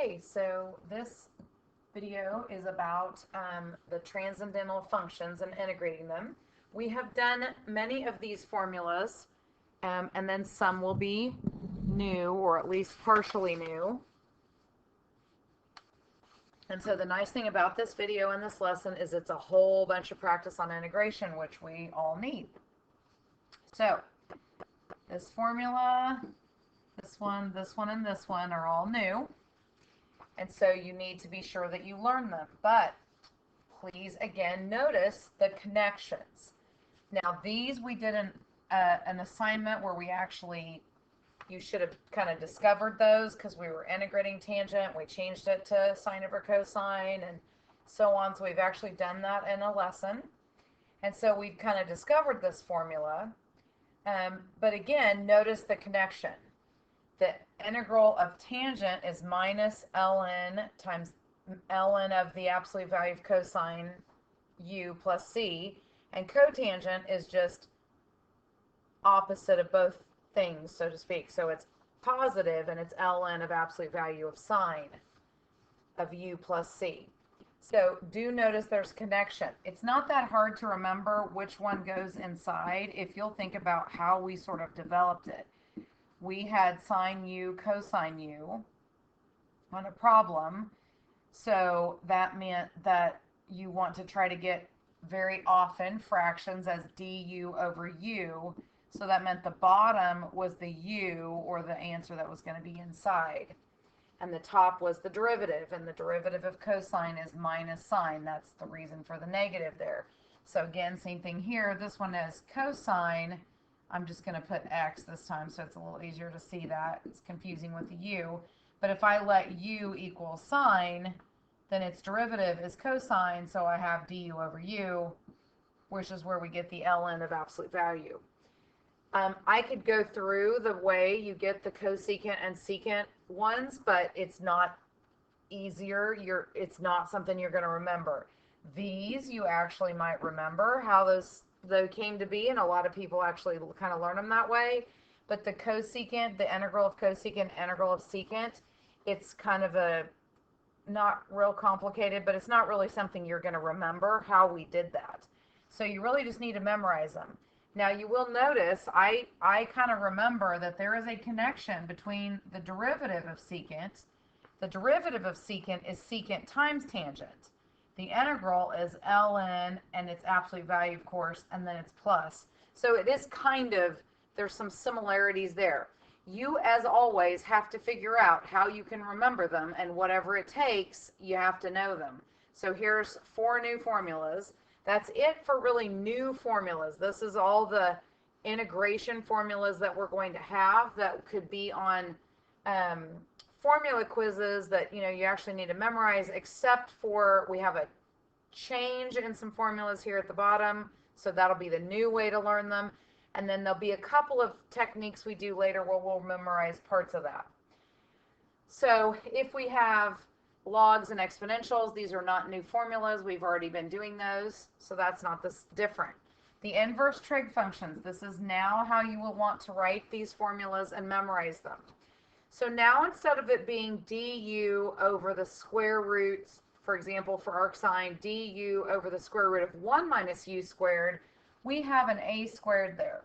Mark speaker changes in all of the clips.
Speaker 1: Okay, so this video is about the transcendental functions and integrating them. We have done many of these formulas, and then some will be new, or at least partially new. And so the nice thing about this video and this lesson is it's a whole bunch of practice on integration, which we all need. So this formula, this one, and this one are all new. And so you need to be sure that you learn them. But please, again, notice the connections. Now, these we did an assignment where we actually, you should have kind of discovered those because we were integrating tangent. We changed it to sine over cosine and so on. So we've actually done that in a lesson. And so we've kind of discovered this formula. But again, notice the connection. The integral of tangent is minus ln times ln of the absolute value of cosine u plus c, and cotangent is just opposite of both things, so to speak. So it's positive, and it's ln of absolute value of sine of u plus c. So do notice there's connection. It's not that hard to remember which one goes inside if you'll think about how we sort of developed it. We had sine u, cosine u on a problem. So that meant that you want to try to get very often fractions as du over u. So that meant the bottom was the u, or the answer that was going to be inside. And the top was the derivative. And the derivative of cosine is minus sine. That's the reason for the negative there. So again, same thing here. This one is cosine. I'm just going to put x this time so it's a little easier to see that. It's confusing with the u. But if I let u equal sine, then its derivative is cosine, so I have du over u, which is where we get the ln of absolute value. I could go through the way you get the cosecant and secant ones, but it's not easier. It's not something you're going to remember. These you actually might remember how they came to be, and a lot of people actually kind of learn them that way. But the cosecant, the integral of cosecant, integral of secant, it's kind of a not real complicated, but it's not really something you're going to remember how we did that. So you really just need to memorize them. Now you will notice I kind of remember that there is a connection between the derivative of secant. The derivative of secant is secant times tangent. The integral is ln, and its absolute value, of course, and then it's plus. So it is kind of, there's some similarities there. You, as always, have to figure out how you can remember them, and whatever it takes, you have to know them. So here's 4 new formulas. That's it for really new formulas. This is all the integration formulas that we're going to have that could be on formula quizzes that you actually need to memorize, except for we have a change in some formulas here at the bottom, so that'll be the new way to learn them. And then there'll be a couple of techniques we do later where we'll memorize parts of that. So if we have logs and exponentials, these are not new formulas. We've already been doing those, so that's not this different. The inverse trig functions, this is now how you will want to write these formulas and memorize them. So now, instead of it being du over the square root, for example, for arcsine, du over the square root of 1 minus u squared, we have an a squared there.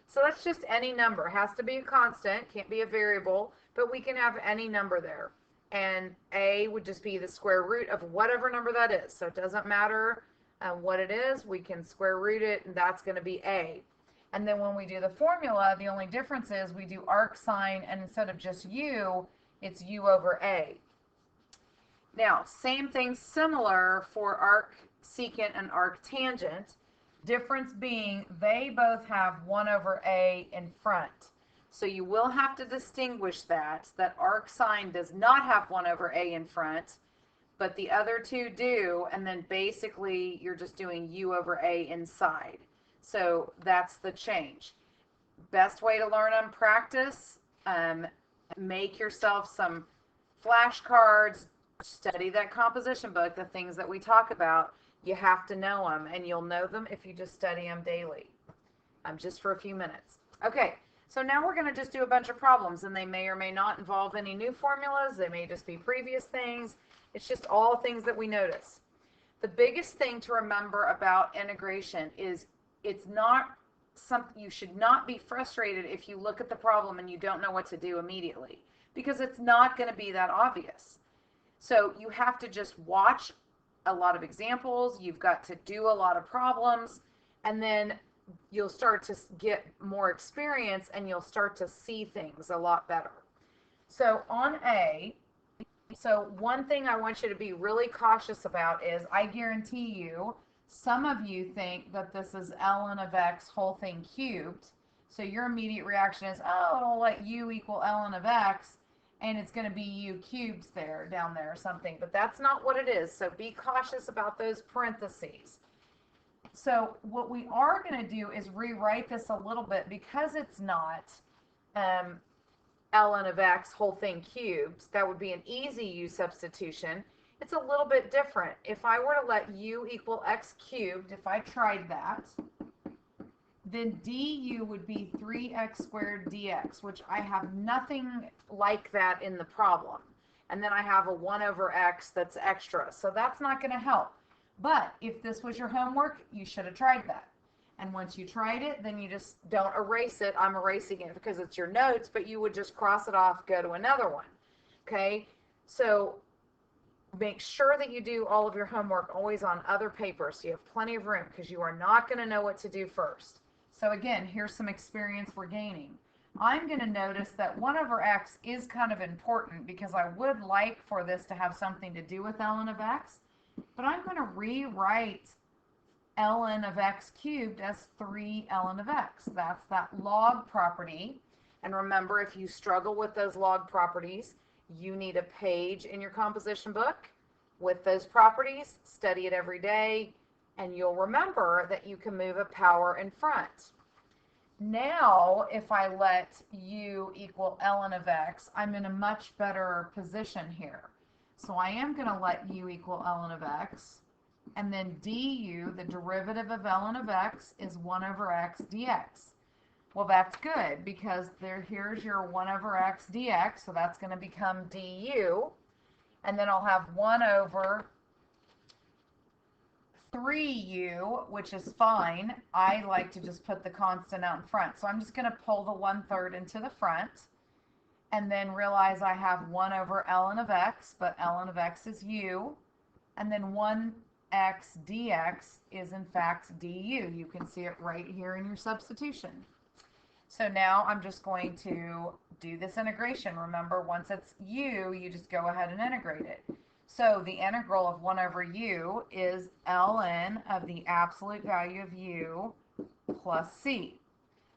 Speaker 1: So that's just any number. It has to be a constant, can't be a variable, but we can have any number there. And a would just be the square root of whatever number that is. So it doesn't matter what it is, we can square root it, and that's going to be a. And then when we do the formula, the only difference is we do arcsine, and instead of just u, it's u over a. Now, same thing similar for arcsecant and arctangent. Difference being they both have 1 over a in front. So you will have to distinguish that arcsine does not have 1 over a in front, but the other two do, and then basically you're just doing u over a inside. So that's the change. Best way to learn them, practice, make yourself some flashcards, study that composition book, the things that we talk about. You have to know them, and you'll know them if you just study them daily, just for a few minutes. Okay, So now we're going to just do a bunch of problems, and they may or may not involve any new formulas. They may just be previous things. It's just all things that we notice. The biggest thing to remember about integration is it's not something, you should not be frustrated if you look at the problem and you don't know what to do immediately, because it's not going to be that obvious. So you have to just watch a lot of examples. You've got to do a lot of problems, and then you'll start to get more experience and you'll start to see things a lot better. So on A, so one thing I want you to be really cautious about is, I guarantee you, some of you think that this is ln of x whole thing cubed. So your immediate reaction is, oh, it'll let u equal ln of x, and it's going to be u cubes there, down there or something. But that's not what it is. So be cautious about those parentheses. So what we are going to do is rewrite this a little bit, because it's not ln of x whole thing cubed. That would be an easy u substitution. It's a little bit different. If I were to let u equal x cubed, if I tried that, then du would be 3x squared dx, which I have nothing like that in the problem. And then I have a 1 over x that's extra. So that's not going to help. But if this was your homework, you should have tried that. And once you tried it, then you just don't erase it. I'm erasing it because it's your notes, but you would just cross it off, go to another one. Okay? So make sure that you do all of your homework always on other papers, so you have plenty of room, because you are not going to know what to do first. So again, here's some experience we're gaining. I'm going to notice that 1 over x is kind of important, because I would like for this to have something to do with ln of x, but I'm going to rewrite ln of x cubed as 3 ln of x. That's that log property. And remember, if you struggle with those log properties, you need a page in your composition book with those properties. Study it every day, and you'll remember that you can move a power in front. Now, if I let u equal ln of x, I'm in a much better position here. So I am going to let u equal ln of x, and then du, the derivative of ln of x, is 1 over x dx. Well, that's good, because here's your 1 over x dx, so that's going to become du, and then I'll have 1 over 3u, which is fine. I like to just put the constant out in front, so I'm just going to pull the 1/3 into the front, and then realize I have 1 over ln of x, but ln of x is u, and then 1x dx is in fact du. You can see it right here in your substitution. So now I'm just going to do this integration. Remember, once it's u, you just go ahead and integrate it. So the integral of 1 over u is ln of the absolute value of u plus c.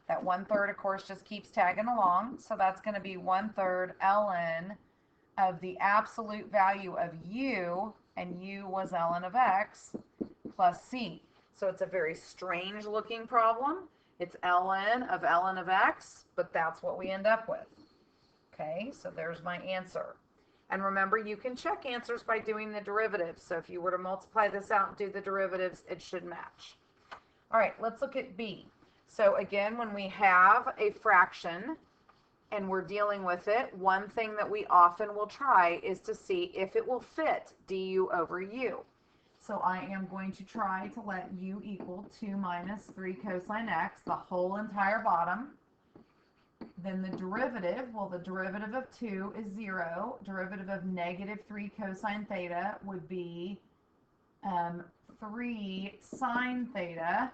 Speaker 1: That 1/3, of course, just keeps tagging along. So that's going to be 1/3 ln of the absolute value of u, and u was ln of x, plus c. So it's a very strange looking problem. It's ln of x, but that's what we end up with. Okay, so there's my answer. And remember, you can check answers by doing the derivatives. So if you were to multiply this out and do the derivatives, it should match. All right, let's look at B. So again, when we have a fraction and we're dealing with it, one thing that we often will try is to see if it will fit du over u. So I am going to try to let u equal 2 minus 3 cosine x, the whole entire bottom. Then the derivative, well, the derivative of 2 is 0. Derivative of negative 3 cosine theta would be 3 sine theta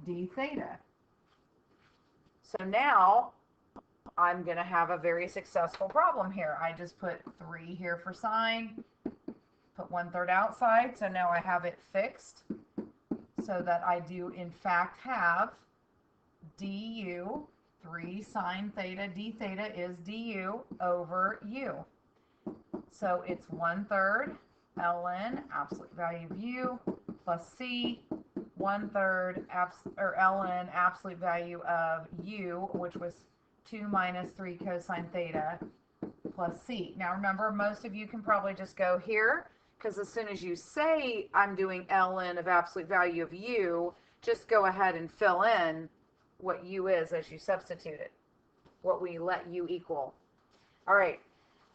Speaker 1: d theta. So now I'm going to have a very successful problem here. I just put 3 here for sine, put 1/3 outside, so now I have it fixed so that I do in fact have du, 3 sine theta d theta is du over u. So it's 1/3 ln absolute value of u plus c, 1/3 ln absolute value of u, which was 2 minus 3 cosine theta plus c. Now remember, most of you can probably just go here, because as soon as you say I'm doing ln of absolute value of u, just go ahead and fill in what u is as you substitute it. what we let u equal. All right,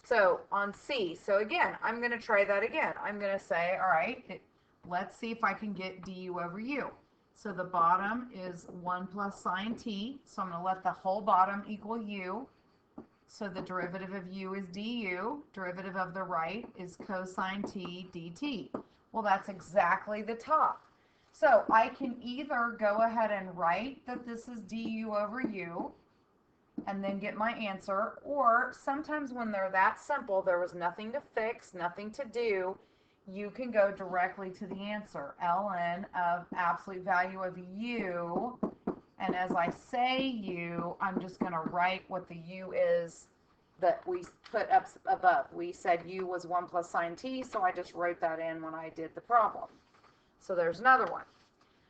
Speaker 1: so on C, so again, I'm going to try that again. I'm going to say, all right, let's see if I can get du over u. So the bottom is 1 plus sine t, so I'm going to let the whole bottom equal u. So the derivative of u is du, derivative of the right is cosine t dt. Well, that's exactly the top. So I can either go ahead and write that this is du over u, and then get my answer, or sometimes when they're that simple, there was nothing to fix, nothing to do, you can go directly to the answer, ln of absolute value of u, and as I say u, I'm just going to write what the u is that we put up above. We said u was 1 plus sine t, so I just wrote that in when I did the problem. So there's another one.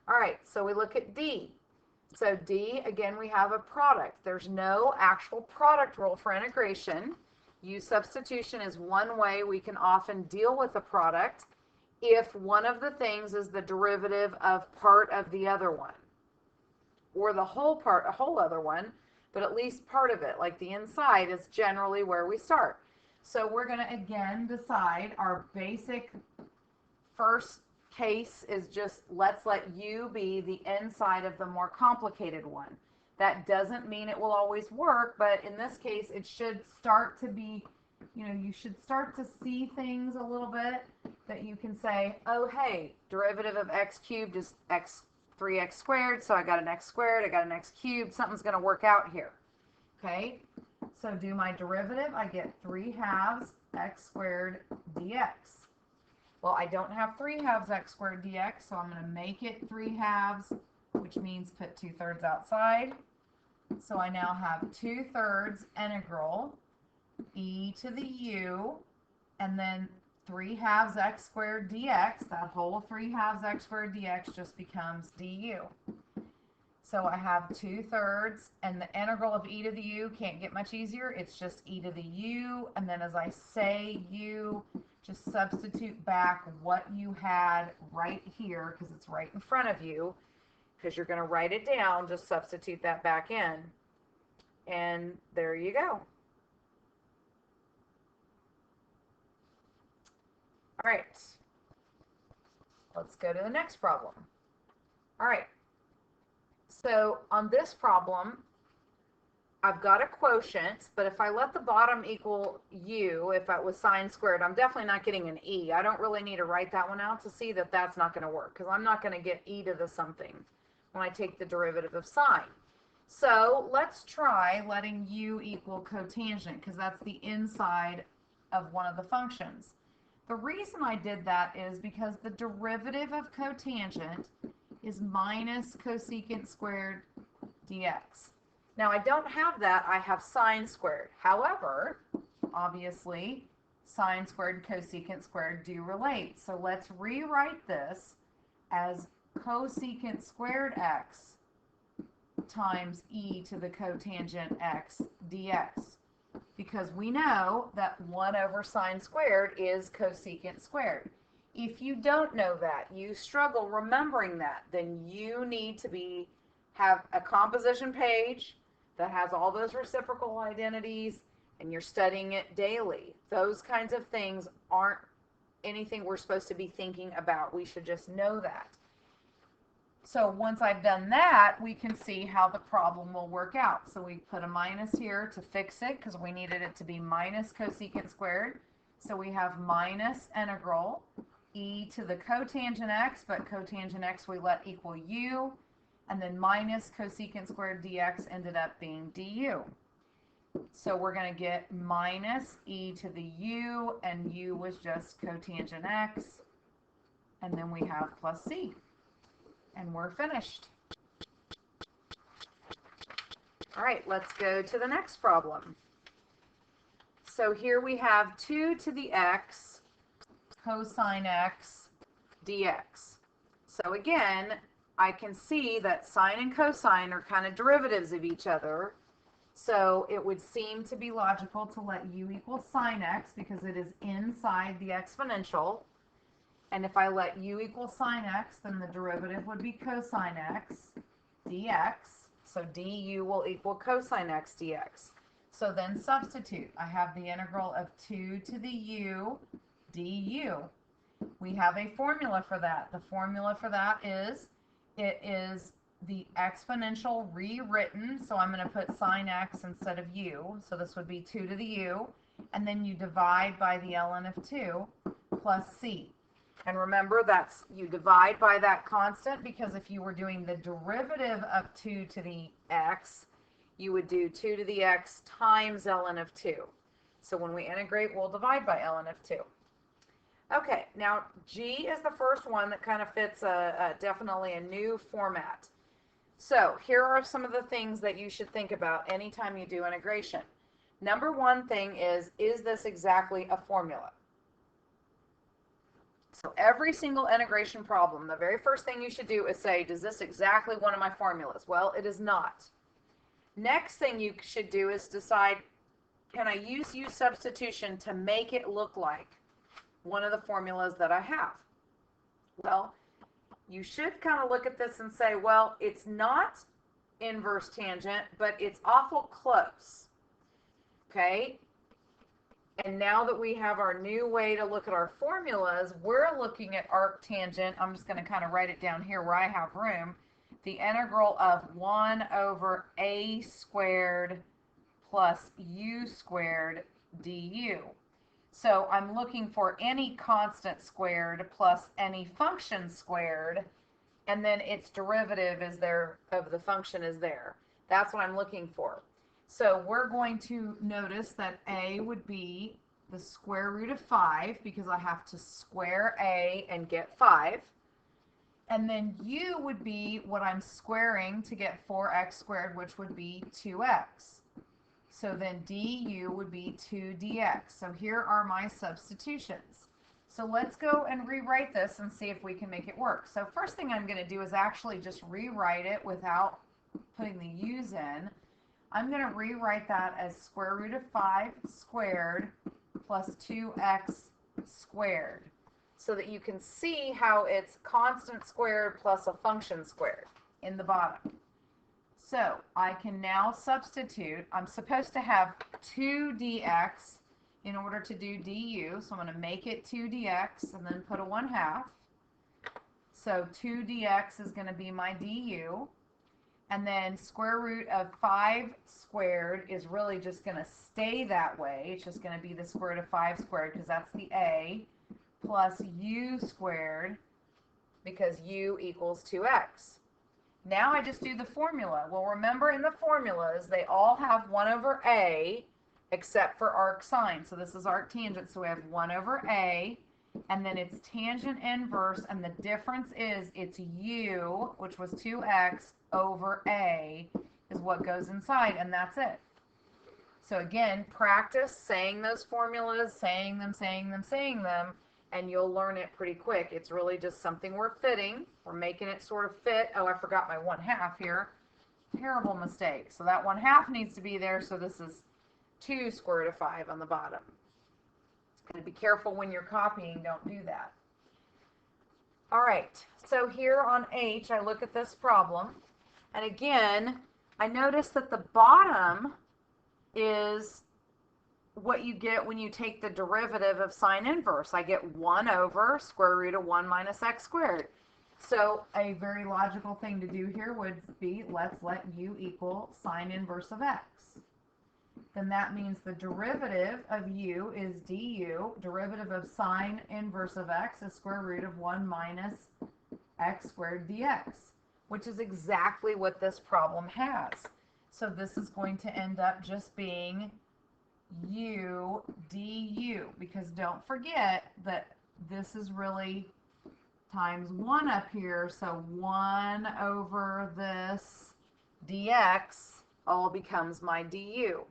Speaker 1: All right, so we look at D. So D, again, we have a product. There's no actual product rule for integration. U substitution is one way we can often deal with a product if one of the things is the derivative of part of the other one, or the whole part, a whole other one, but at least part of it, like the inside is generally where we start. So we're going to again decide our basic first case is just let's let u be the inside of the more complicated one. That doesn't mean it will always work, but in this case it should start to be, you should start to see things a little bit that you can say, oh hey, derivative of x cubed is 3x squared, so I got an x squared, I got an x cubed, something's going to work out here. Okay, so do my derivative, I get 3/2 x squared dx. Well, I don't have 3/2 x squared dx, so I'm going to make it 3/2, which means put 2/3 outside. So I now have 2/3 integral e to the u, and then 3/2 x squared dx, that whole 3/2 x squared dx just becomes du. So I have 2/3, and the integral of e to the u can't get much easier. It's just e to the u, and then as I say u, just substitute back what you had right here, because it's right in front of you, because you're going to write it down, just substitute that back in, and there you go. All right, let's go to the next problem. All right, so on this problem, I've got a quotient, but if I let the bottom equal u, if it was sine squared, I'm definitely not getting an e. I don't really need to write that one out to see that that's not going to work, because I'm not going to get e to the something when I take the derivative of sine. So let's try letting u equal cotangent, because that's the inside of one of the functions. The reason I did that is because the derivative of cotangent is minus cosecant squared dx. Now I don't have that, I have sine squared. However, obviously, sine squared and cosecant squared do relate. So let's rewrite this as cosecant squared x times e to the cotangent x dx. Because we know that 1 over sine squared is cosecant squared. If you don't know that, you struggle remembering that, then you need to have a composition page that has all those reciprocal identities, and you're studying it daily. Those kinds of things aren't anything we're supposed to be thinking about. We should just know that. So once I've done that, we can see how the problem will work out. So we put a minus here to fix it, because we needed it to be minus cosecant squared. So we have minus integral e to the cotangent x, but cotangent x we let equal u, and then minus cosecant squared dx ended up being du. So we're going to get minus e to the u, and u was just cotangent x, and then we have plus c. And we're finished. All right, let's go to the next problem. So here we have 2 to the x cosine x dx. So again, I can see that sine and cosine are kind of derivatives of each other. So it would seem to be logical to let u equal sine x, because it is inside the exponential. And if I let u equal sine x, then the derivative would be cosine x dx. So du will equal cosine x dx. So then substitute. I have the integral of 2 to the u du. We have a formula for that. The formula for that is, it is the exponential rewritten, so I'm going to put sine x instead of u, so this would be 2 to the u, and then you divide by the ln of 2 plus c. And remember, that's, you divide by that constant, because if you were doing the derivative of 2 to the x, you would do 2 to the x times ln of 2. So when we integrate, we'll divide by ln of 2. Okay, now G is the first one that kind of fits definitely a new format. So here are some of the things that you should think about anytime you do integration. Number one thing is this exactly a formula? So every single integration problem, the very first thing you should do is say, does this exactly one of my formulas? Well, it is not. Next thing you should do is decide, can I use substitution to make it look like one of the formulas that I have? Well, you should kind of look at this and say, well, it's not inverse tangent, but it's awful close. Okay? And now that we have our new way to look at our formulas, we're looking at arctangent. I'm just going to kind of write it down here where I have room. The integral of 1 over a squared plus u squared du. So I'm looking for any constant squared plus any function squared, and then its derivative is there, of the function is there. That's what I'm looking for. So we're going to notice that a would be the square root of 5, because I have to square a and get 5. And then u would be what I'm squaring to get 4x squared, which would be 2x. So then du would be 2 dx. So here are my substitutions. So let's go and rewrite this and see if we can make it work. So first thing I'm going to do is actually just rewrite it without putting the u's in. I'm going to rewrite that as square root of 5 squared plus 2x squared, so that you can see how it's constant squared plus a function squared in the bottom. So I can now substitute. I'm supposed to have 2 dx in order to do du, so I'm going to make it 2 dx and then put a 1/2. So 2 dx is going to be my du, and then square root of 5 squared is really just going to stay that way. It's just going to be the square root of 5 squared, because that's the a, plus u squared, because u equals 2x. Now I just do the formula. Well, remember, in the formulas, they all have 1 over a, except for arc sine. So this is arctangent, so we have 1 over a, and then it's tangent inverse, and the difference is it's u, which was 2x, over a is what goes inside, and that's it. So again, practice saying those formulas, saying them, and you'll learn it pretty quick. It's really just something we're fitting. We're making it sort of fit. Oh, I forgot my 1/2 here. Terrible mistake. So that 1/2 needs to be there, so this is 2 square root of 5 on the bottom. And be careful when you're copying, don't do that. All right, so here on H, I look at this problem, and again, I notice that the bottom is what you get when you take the derivative of sine inverse. I get 1 over square root of 1 minus x squared. So a very logical thing to do here would be, let's let u equal sine inverse of x. Then that means the derivative of u is du. Derivative of sine inverse of x is square root of 1 minus x squared dx, which is exactly what this problem has. So this is going to end up just being u du, because don't forget that this is really times 1 up here, so 1 over this dx all becomes my du.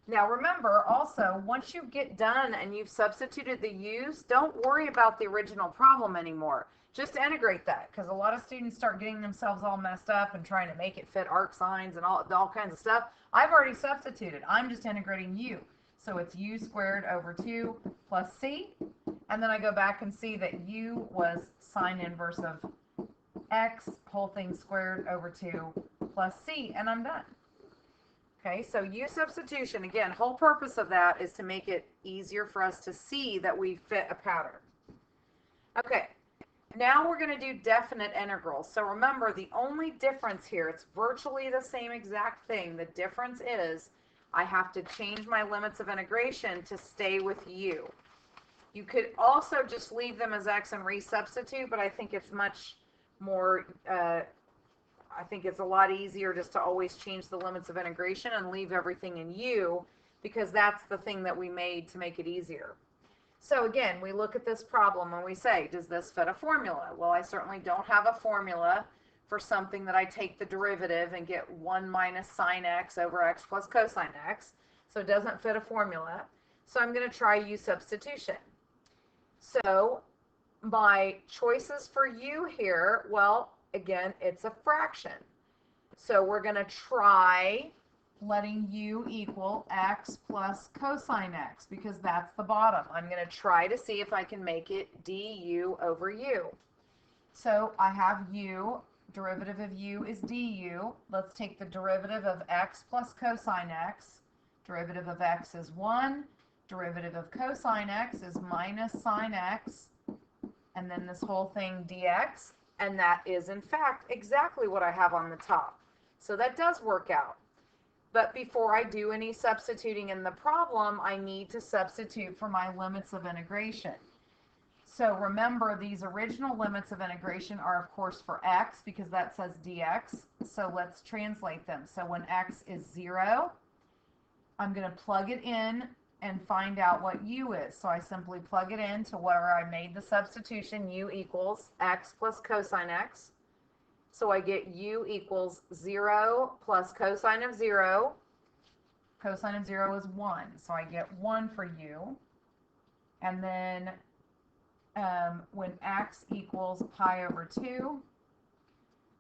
Speaker 1: Now remember also, once you get done and you've substituted the u's, don't worry about the original problem anymore. Just integrate that, because a lot of students start getting themselves all messed up and trying to make it fit arc sines and all kinds of stuff. I've already substituted. I'm just integrating u. So it's u squared over 2 plus c. And then I go back and see that u was sine inverse of x, whole thing squared over 2 plus c, and I'm done. Okay, so u substitution, again, whole purpose of that is to make it easier for us to see that we fit a pattern. Okay, now we're going to do definite integrals. So remember, the only difference here, it's virtually the same exact thing. The difference is I have to change my limits of integration to stay with u. You could also just leave them as x and resubstitute, but I think it's much more, I think it's a lot easier just to always change the limits of integration and leave everything in u, because that's the thing that we made to make it easier. So again, we look at this problem and we say, does this fit a formula? Well, I certainly don't have a formula for something that I take the derivative and get 1 minus sine x over x plus cosine x. So it doesn't fit a formula. So I'm going to try u substitution. So my choices for u here, well, again, it's a fraction. So we're going to try letting u equal x plus cosine x, because that's the bottom. I'm going to try to see if I can make it du over u. So I have u, derivative of u is du. Let's take the derivative of x plus cosine x. Derivative of x is 1. Derivative of cosine x is minus sine x. And then this whole thing dx. And that is, in fact, exactly what I have on the top. So that does work out. But before I do any substituting in the problem, I need to substitute for my limits of integration. So remember, these original limits of integration are, of course, for x, because that says dx. So let's translate them. So when x is 0, I'm going to plug it in and find out what u is. So I simply plug it in to where I made the substitution, u equals x plus cosine x. So I get u equals 0 plus cosine of 0. Cosine of 0 is 1. So I get 1 for u. And then when x equals pi over 2,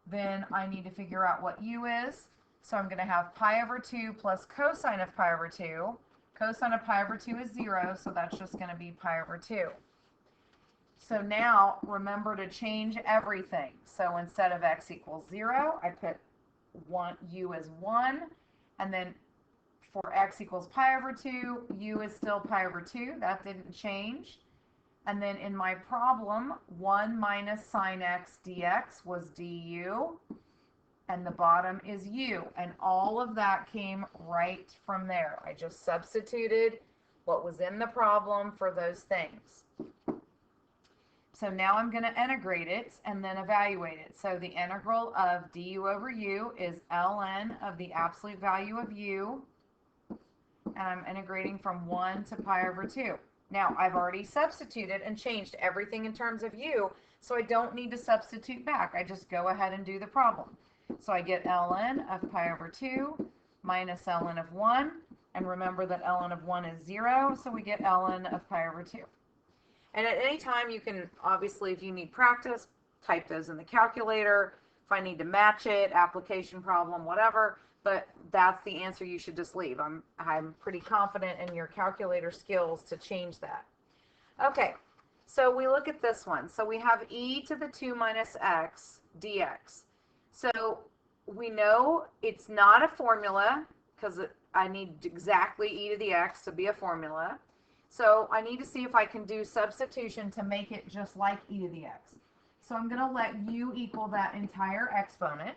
Speaker 1: then I need to figure out what u is. So I'm going to have pi over 2 plus cosine of pi over 2. Cosine of pi over 2 is 0, so that's just going to be pi over 2. So now, remember to change everything. So instead of x equals 0, I put u as 1. And then for x equals pi over 2, u is still pi over 2. That didn't change. And then in my problem, 1 minus sine x dx was du. And the bottom is u. And all of that came right from there. I just substituted what was in the problem for those things. So now I'm going to integrate it and then evaluate it. So the integral of du over u is ln of the absolute value of u. And I'm integrating from 1 to pi over 2. Now, I've already substituted and changed everything in terms of u, so I don't need to substitute back. I just go ahead and do the problem. So I get ln of pi over 2 minus ln of 1. And remember that ln of 1 is 0, so we get ln of pi over 2. And at any time, you can, obviously, if you need practice, type those in the calculator. If I need to match it, application problem, whatever. But that's the answer you should just leave. I'm pretty confident in your calculator skills to change that. Okay, so we look at this one. So we have e to the 2 minus x dx. So we know it's not a formula, because I need exactly e to the x to be a formula. So I need to see if I can do substitution to make it just like e to the x. So I'm going to let u equal that entire exponent.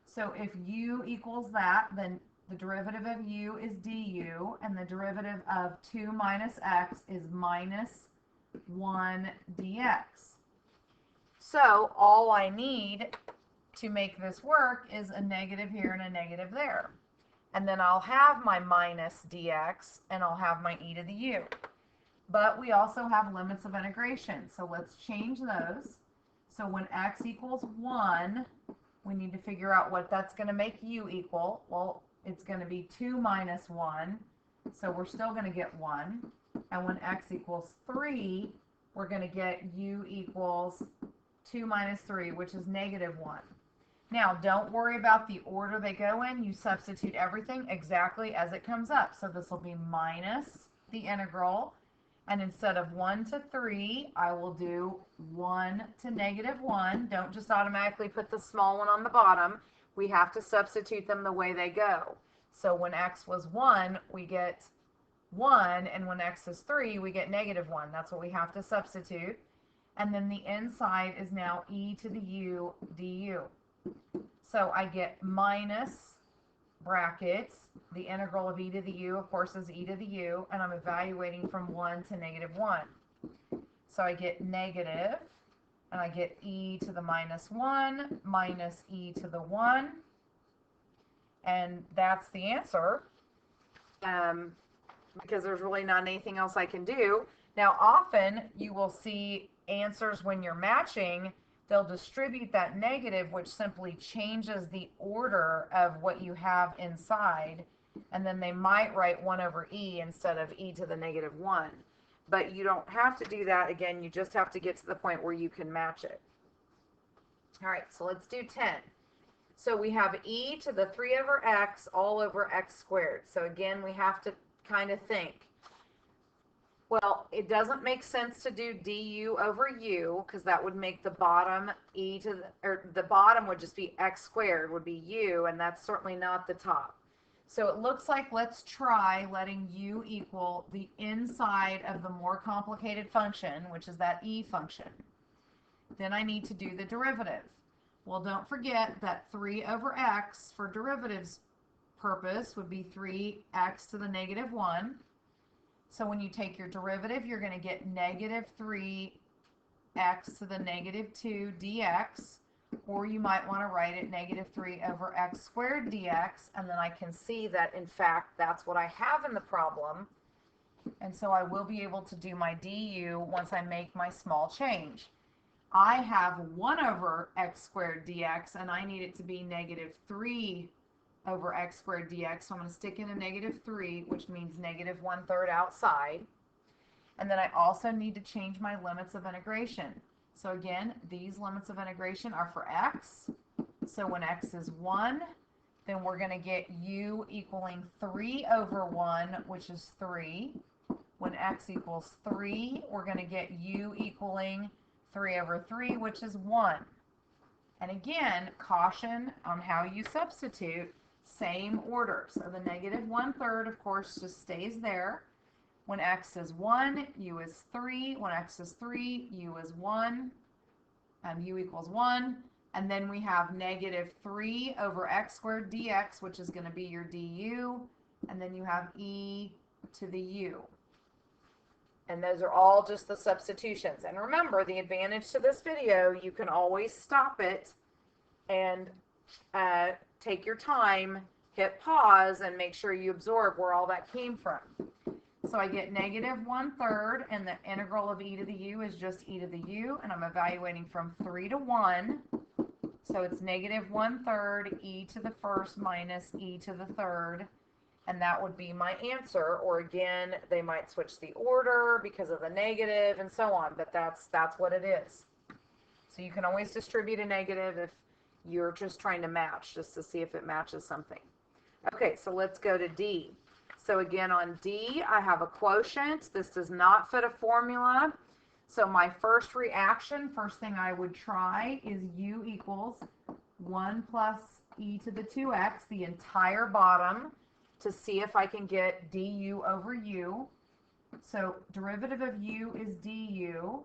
Speaker 1: So if u equals that, then the derivative of u is du, and the derivative of 2 minus x is minus 1 dx. So all I need to make this work is a negative here and a negative there. And then I'll have my minus dx, and I'll have my e to the u. But we also have limits of integration, so let's change those. So when x equals 1, we need to figure out what that's going to make u equal. Well, it's going to be 2 minus 1, so we're still going to get 1. And when x equals 3, we're going to get u equals 2 minus 3, which is negative 1. Now, don't worry about the order they go in. You substitute everything exactly as it comes up. So this will be minus the integral. And instead of 1 to 3, I will do 1 to negative 1. Don't just automatically put the small one on the bottom. we have to substitute them the way they go. So when x was 1, we get 1, and when x is 3, we get -1. That's what we have to substitute. And then the inside is now e to the u du. So I get minus brackets, the integral of e to the u, of course, is e to the u, and I'm evaluating from 1 to -1. So I get negative, and I get e to the -1 minus e to the 1, and that's the answer, because there's really not anything else I can do. Now, often you will see answers when you're matching, they'll distribute that negative, which simply changes the order of what you have inside, and then they might write 1 over e instead of e to the -1. But you don't have to do that. Again, you just have to get to the point where you can match it. All right, so let's do 10. So we have e to the 3 over x all over x squared. So again, we have to kind of think, well, it doesn't make sense to do du over u, because that would make the bottom e to the, or the bottom would just be x squared, would be u, and that's certainly not the top. So it looks like let's try letting u equal the inside of the more complicated function, which is that e function. Then I need to do the derivative. Well, don't forget that 3 over x for derivatives purpose would be 3x to the -1. So when you take your derivative, you're going to get -3x to the -2 dx, or you might want to write it -3 over x squared dx, and then I can see that, in fact, that's what I have in the problem, and so I will be able to do my du once I make my small change. I have 1 over x squared dx, and I need it to be -3 over x squared dx, so I'm going to stick in a -3, which means -1/3 outside. And then I also need to change my limits of integration. So again, these limits of integration are for x. So when x is 1, then we're going to get u equaling 3 over 1, which is 3. When x equals 3, we're going to get u equaling 3 over 3, which is 1. And again, caution on how you substitute. Same order. So the -1/3, of course, just stays there. When x is 1, u is 3. When x is 3, u is 1. U equals 1. And then we have -3 over x squared dx, which is going to be your du. And then you have e to the u. And those are all just the substitutions. And remember, the advantage to this video, you can always stop it and take your time, hit pause, and make sure you absorb where all that came from. So I get -1/3, and the integral of e to the u is just e to the u, and I'm evaluating from 3 to 1. So it's -1/3 e to the first minus e to the third, and that would be my answer. Or again, they might switch the order because of the negative and so on, but that's what it is. So you can always distribute a negative if you're just trying to match, just to see if it matches something. Okay, so let's go to D. So again, on D, I have a quotient. This does not fit a formula. So my first reaction, first thing I would try is u equals 1 plus e to the 2x, the entire bottom, to see if I can get du over u. So derivative of u is du.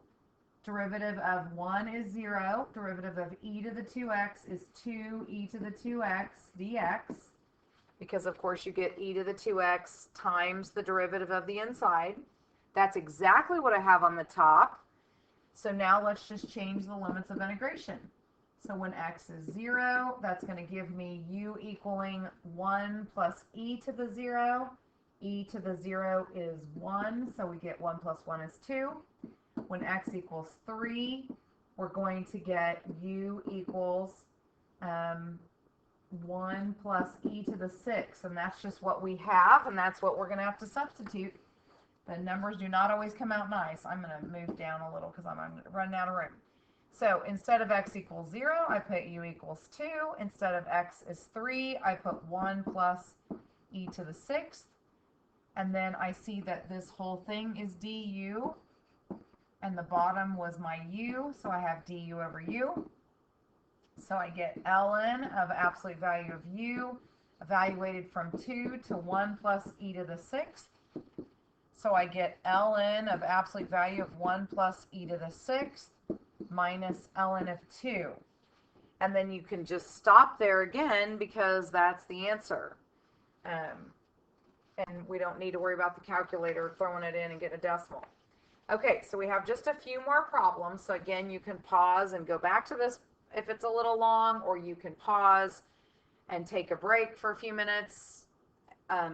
Speaker 1: Derivative of 1 is 0. Derivative of e to the 2x is 2e to the 2x dx. Because, of course, you get e to the 2x times the derivative of the inside. That's exactly what I have on the top. So now let's just change the limits of integration. So when x is 0, that's going to give me u equaling 1 plus e to the 0. E to the 0 is 1, so we get 1 plus 1 is 2. When x equals 3, we're going to get u equals 1 plus e to the 6, and that's just what we have, and that's what we're going to have to substitute. The numbers do not always come out nice. I'm going to move down a little because I'm running out of room. So instead of x equals 0, I put u equals 2. Instead of x is 3, I put 1 plus e to the 6th. And then I see that this whole thing is du, and the bottom was my u, so I have du over u. So I get ln of absolute value of u evaluated from 2 to 1 plus e to the 6th. So I get ln of absolute value of 1 plus e to the 6th minus ln of 2. And then you can just stop there again because that's the answer. And we don't need to worry about the calculator throwing it in and getting a decimal. Okay, so we have just a few more problems. So again, you can pause and go back to this if it's a little long, or you can pause and take a break for a few minutes,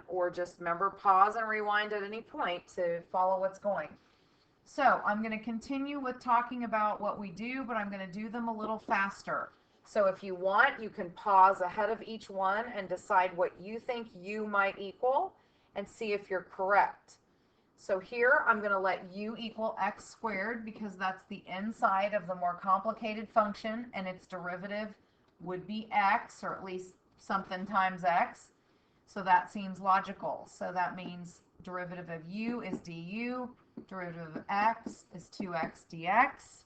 Speaker 1: or just remember, pause and rewind at any point to follow what's going. So I'm going to continue with talking about what we do, but I'm going to do them a little faster. So if you want, you can pause ahead of each one and decide what you think u might equal and see if you're correct. So here I'm going to let u equal x squared because that's the inside of the more complicated function, and its derivative would be x, or at least something times x. So that seems logical. So that means derivative of u is du, derivative of x is 2x dx.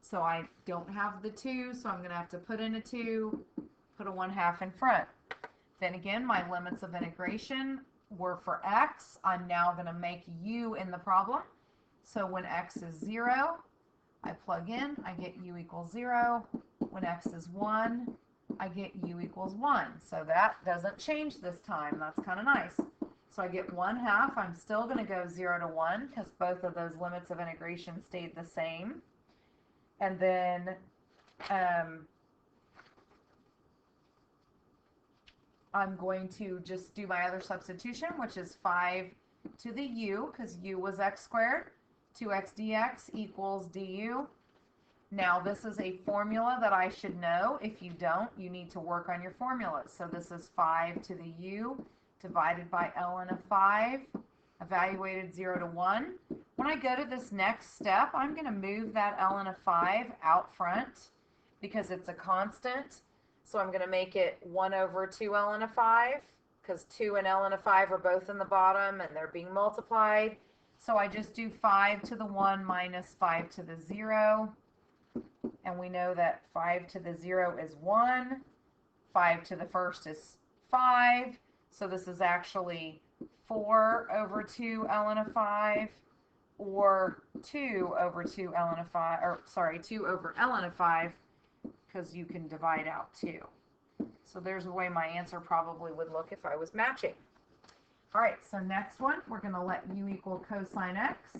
Speaker 1: So I don't have the 2, so I'm going to have to put in a 2, put a 1/2 in front. Then again, my limits of integration were for x. I'm now going to make u in the problem. So when x is 0, I plug in, I get u equals 0. When x is 1, I get u equals 1. So that doesn't change this time. That's kind of nice. So I get 1/2. I'm still going to go 0 to 1 because both of those limits of integration stayed the same. And then I'm going to just do my other substitution, which is 5 to the u, because u was x squared. 2x dx equals du. Now this is a formula that I should know. If you don't, you need to work on your formulas. So this is 5 to the u divided by ln of 5, evaluated 0 to 1. When I go to this next step, I'm going to move that ln of 5 out front because it's a constant. So I'm going to make it 1 over 2 ln of 5 because 2 and ln of 5 are both in the bottom and they're being multiplied. So I just do 5 to the 1 minus 5 to the 0. And we know that 5 to the 0 is 1. 5 to the first is 5. So this is actually 4 over 2 ln of 5, or 2 over 2 ln of 5, or sorry, 2 over ln of 5, because you can divide out 2. So there's the way my answer probably would look if I was matching. All right, so next one, we're going to let u equal cosine x.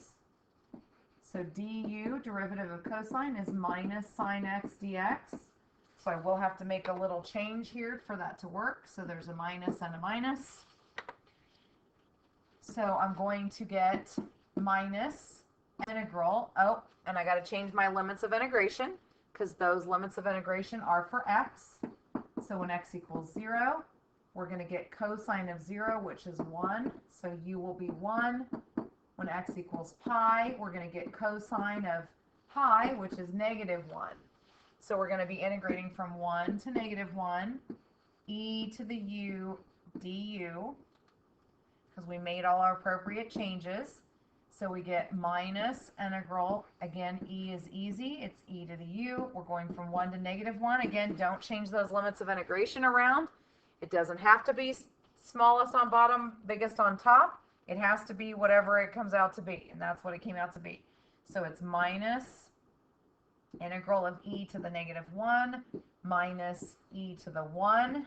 Speaker 1: So du, derivative of cosine, is minus sine x dx. So I will have to make a little change here for that to work. So there's a minus and a minus. So I'm going to get minus integral. Oh, and I got to change my limits of integration because those limits of integration are for x. So when x equals 0, we're going to get cosine of 0, which is 1. So u will be 1. When x equals pi, we're going to get cosine of pi, which is negative 1. So we're going to be integrating from 1 to negative 1, e to the u du, because we made all our appropriate changes. So we get minus integral, again, e is easy, it's e to the u. We're going from 1 to negative 1. Again, don't change those limits of integration around. It doesn't have to be smallest on bottom, biggest on top. It has to be whatever it comes out to be, and that's what it came out to be. So it's minus integral of e to the negative 1 minus e to the 1.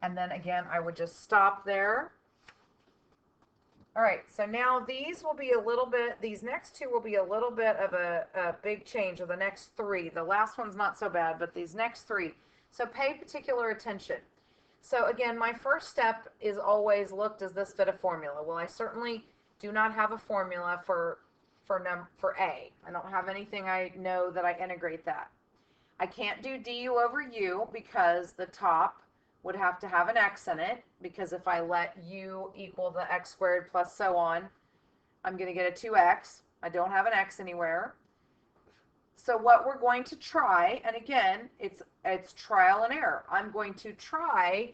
Speaker 1: And then again, I would just stop there. All right, so now these will be a little bit, these next two will be a little bit of a big change, or the next three. The last one's not so bad, but these next three. So pay particular attention. So again, my first step is always, look, does this fit a formula? Well, I certainly do not have a formula for A. I don't have anything I know that I integrate that. I can't do du over u because the top would have to have an x in it, because if I let u equal the x squared plus so on, I'm going to get a 2x. I don't have an x anywhere. So what we're going to try, and again, it's trial and error. I'm going to try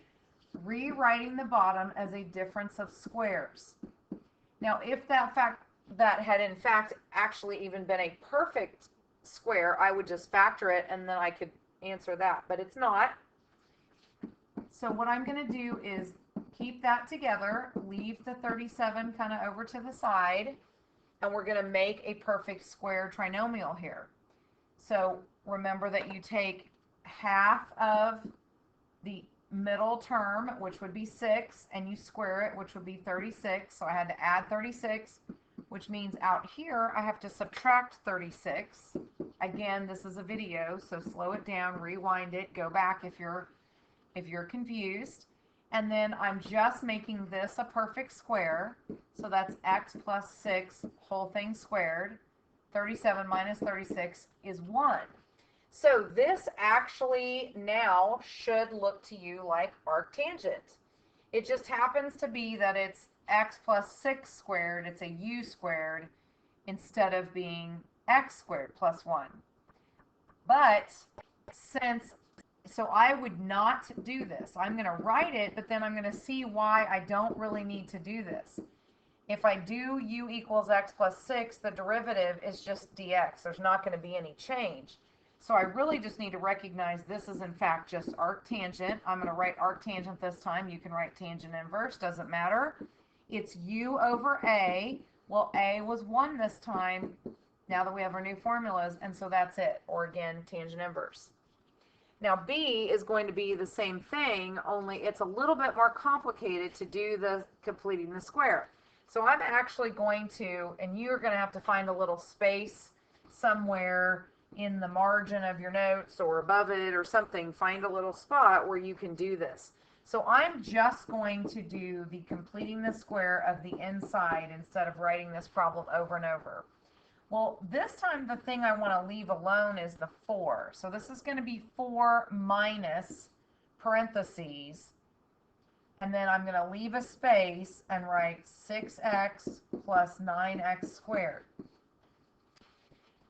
Speaker 1: rewriting the bottom as a difference of squares. Now, if that had in fact actually even been a perfect square, I would just factor it, and then I could answer that, but it's not. So what I'm going to do is keep that together, leave the 37 kind of over to the side, and we're going to make a perfect square trinomial here. So remember that you take half of the middle term, which would be 6, and you square it, which would be 36. So I had to add 36, which means out here I have to subtract 36. Again, this is a video, so slow it down, rewind it, go back if you're confused. And then I'm just making this a perfect square. So that's x plus 6 whole thing squared. 37 minus 36 is 1. So this actually now should look to you like arctangent. It just happens to be that it's x plus 6 squared. It's a u squared instead of being x squared plus 1. But so I would not do this. I'm going to write it, but then I'm going to see why I don't really need to do this. If I do u equals x plus 6, the derivative is just dx. There's not going to be any change. So I really just need to recognize this is in fact just arctangent. I'm going to write arctangent this time. You can write tangent inverse, doesn't matter. It's u over a. Well, a was 1 this time, now that we have our new formulas, and so that's it. Or again, tangent inverse. Now B is going to be the same thing, only it's a little bit more complicated to do the completing the square. So I'm actually going to, and you're going to have to find a little space somewhere in the margin of your notes or above it or something, find a little spot where you can do this. So I'm just going to do the completing the square of the inside instead of writing this problem over and over. Well, this time the thing I want to leave alone is the 4. So this is going to be 4 minus parentheses, and then I'm going to leave a space and write 6x plus 9x squared.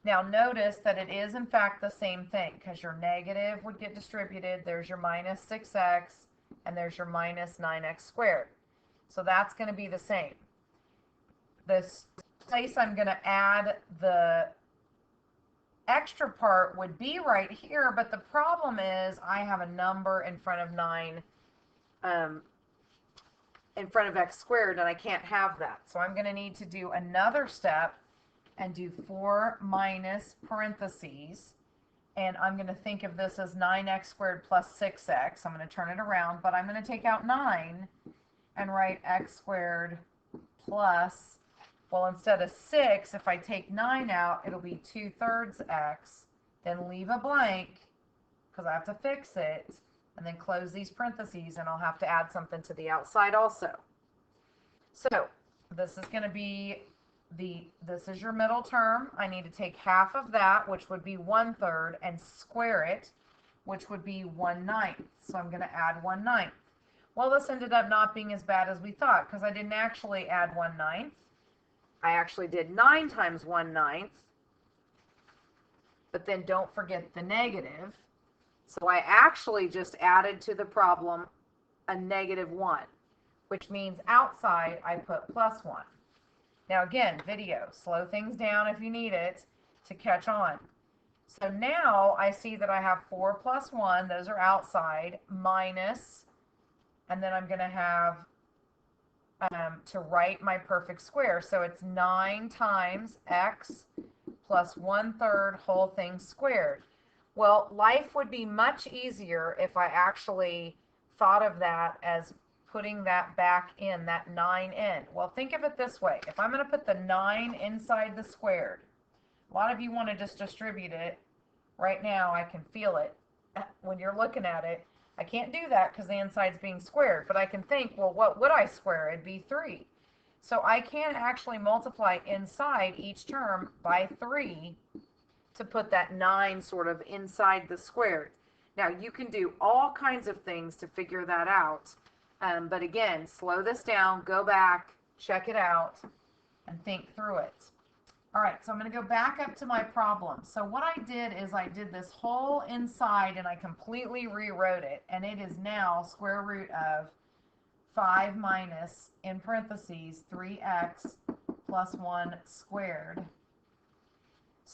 Speaker 1: Now notice that it is in fact the same thing, because your negative would get distributed. There's your minus 6x, and there's your minus 9x squared. So that's going to be the same. This place I'm going to add the extra part would be right here, but the problem is I have a number in front of 9, in front of x squared, and I can't have that. So I'm going to need to do another step and do 4 minus parentheses, and I'm going to think of this as 9x squared plus 6x. I'm going to turn it around, but I'm going to take out 9 and write x squared plus, well, instead of 6, if I take 9 out, it'll be 2/3 x, then leave a blank because I have to fix it, and then close these parentheses, and I'll have to add something to the outside also. So this is going to be this is your middle term. I need to take half of that, which would be 1/3, and square it, which would be 1/9. So I'm going to add 1/9. Well, this ended up not being as bad as we thought, because I didn't actually add 1/9. I actually did 9 times 1/9. But then don't forget the negative. So I actually just added to the problem a -1, which means outside I put +1. Now again, video, slow things down if you need it to catch on. So now I see that I have 4 plus 1, those are outside, minus, and then I'm going to have to write my perfect square. So it's 9 times x plus 1/3 whole thing squared. Well, life would be much easier if I actually thought of that as putting that back in, that 9 in. Well, think of it this way. If I'm going to put the 9 inside the squared, a lot of you want to just distribute it. Right now, I can feel it when you're looking at it. I can't do that because the inside's being squared, but I can think, well, what would I square? It'd be 3. So I can actually multiply inside each term by 3 to put that 9 sort of inside the squared. Now, you can do all kinds of things to figure that out. But again, slow this down, go back, check it out, and think through it. All right, so I'm going to go back up to my problem. So what I did is I did this whole inside and I completely rewrote it. And it is now square root of 5 minus, in parentheses, 3x plus 1 squared.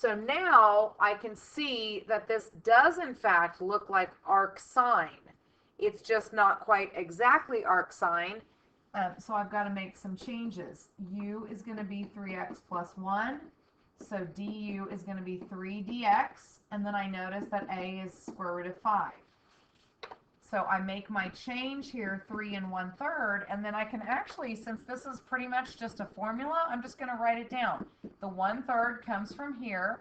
Speaker 1: So now I can see that this does in fact look like arc sine. It's just not quite exactly arc sine. So I've got to make some changes. U is going to be 3x plus 1. So du is going to be 3dx. And then I notice that a is square root of 5. So I make my change here, 3 1/3, and then I can actually, since this is pretty much just a formula, I'm just going to write it down. The 1/3 comes from here.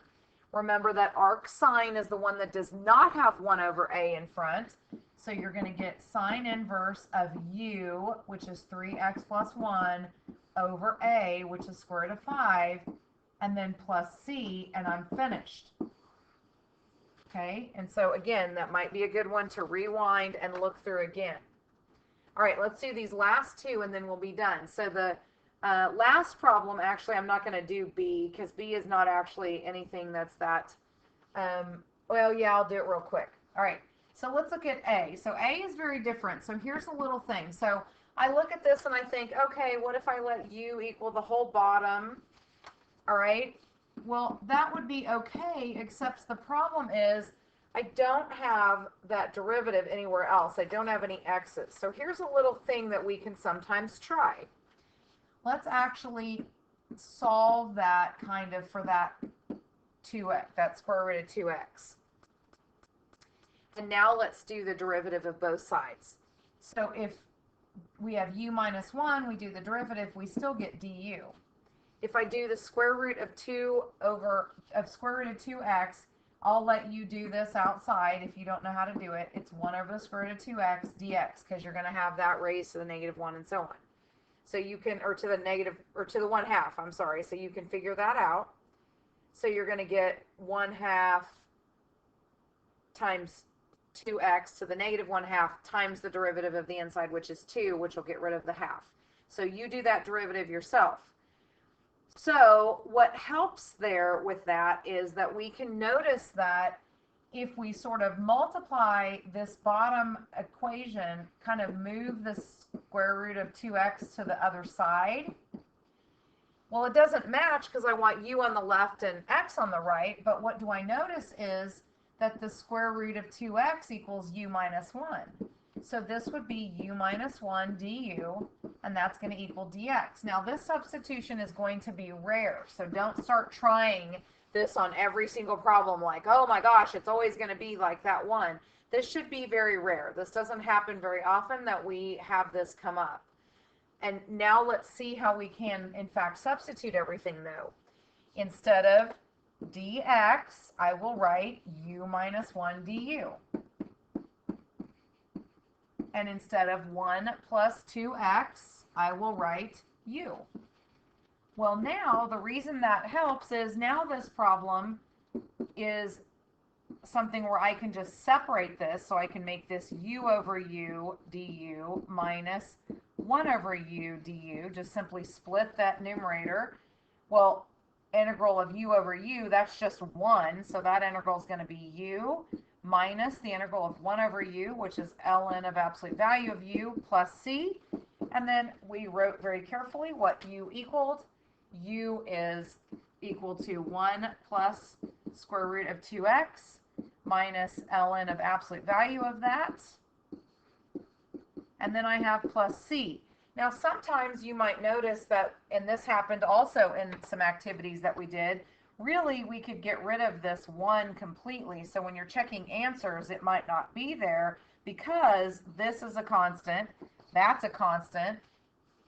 Speaker 1: Remember that arc sine is the one that does not have 1 over a in front. So you're going to get sine inverse of u, which is 3x plus 1, over a, which is square root of 5, and then plus c, and I'm finished. Okay, and so again, that might be a good one to rewind and look through again. All right, let's do these last two and then we'll be done. So the last problem, actually, I'm not going to do B because B is not actually anything that's that, well, yeah, I'll do it real quick. All right, so let's look at A. So A is very different. So here's a little thing. So I look at this and I think, okay, what if I let U equal the whole bottom? All right. Well, that would be okay, except the problem is I don't have that derivative anywhere else. I don't have any x's. So here's a little thing that we can sometimes try. Let's actually solve that kind of for that 2x, that square root of 2x. And now let's do the derivative of both sides. So if we have u minus 1, we do the derivative, we still get du. If I do the square root of square root of 2x, I'll let you do this outside if you don't know how to do it. It's 1 over the square root of 2x dx, because you're going to have that raised to the -1 and so on. So you can, or to the the 1/2, I'm sorry. So you can figure that out. So you're going to get 1/2 times 2x to the -1/2 times the derivative of the inside, which is 2, which will get rid of the half. So you do that derivative yourself. So what helps there with that is that we can notice that if we sort of multiply this bottom equation, kind of move the square root of 2x to the other side, well, it doesn't match because I want u on the left and x on the right, but what do I notice is that the square root of 2x equals u minus 1. So this would be u minus 1 du, and that's going to equal dx. Now this substitution is going to be rare, so don't start trying this on every single problem like, oh my gosh, it's always going to be like that one. This should be very rare. This doesn't happen very often that we have this come up. And now let's see how we can, in fact, substitute everything though. Instead of dx, I will write u minus 1 du. And instead of 1 plus 2x, I will write u. Well, now the reason that helps is now this problem is something where I can just separate this, so I can make this u over u du minus 1 over u du. Just simply split that numerator. Well, integral of u over u, that's just 1, so that integral is going to be u minus the integral of 1 over u, which is ln of absolute value of u, plus c. And then we wrote very carefully what u equaled. U is equal to 1 plus square root of 2x minus ln of absolute value of that. And then I have plus c. Now sometimes you might notice that, and this happened also in some activities that we did, really we could get rid of this 1 completely. So when you're checking answers, it might not be there because this is a constant, that's a constant,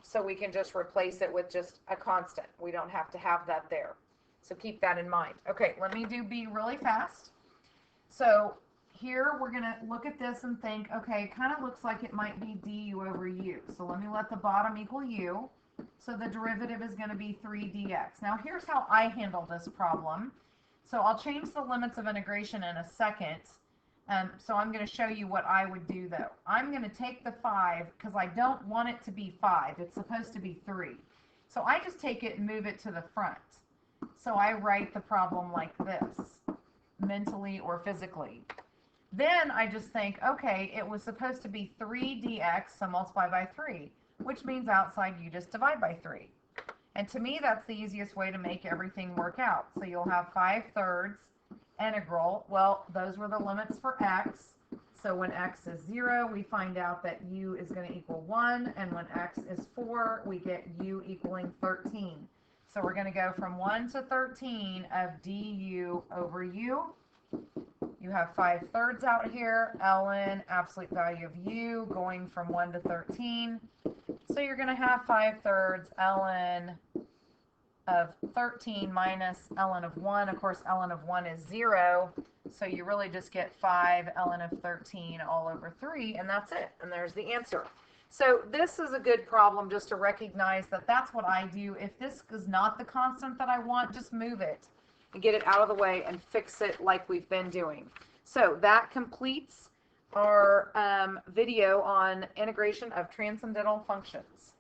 Speaker 1: so we can just replace it with just a constant. We don't have to have that there. So keep that in mind. Okay, let me do B really fast. So here we're going to look at this and think, okay, it kind of looks like it might be du over u. So let me let the bottom equal u. So the derivative is going to be 3dx. Now here's how I handle this problem. So I'll change the limits of integration in a second. So I'm going to show you what I would do though. I'm going to take the 5 because I don't want it to be 5. It's supposed to be 3. So I just take it and move it to the front. So I write the problem like this, mentally or physically. Then I just think, okay, it was supposed to be 3dx, so multiply by 3, which means outside you just divide by 3. And to me, that's the easiest way to make everything work out. So you'll have 5/3 integral. Well, those were the limits for x. So when x is 0, we find out that u is going to equal 1. And when x is 4, we get u equaling 13. So we're going to go from 1 to 13 of du over u. You have 5/3 out here, ln absolute value of u, going from 1 to 13. So you're going to have 5/3 ln of 13 minus ln of 1. Of course, ln of 1 is 0. So you really just get 5 ln of 13 all over 3, and that's it. And there's the answer. So this is a good problem just to recognize that that's what I do. If this is not the constant that I want, just move it and get it out of the way and fix it like we've been doing. So that completes our video on integration of transcendental functions.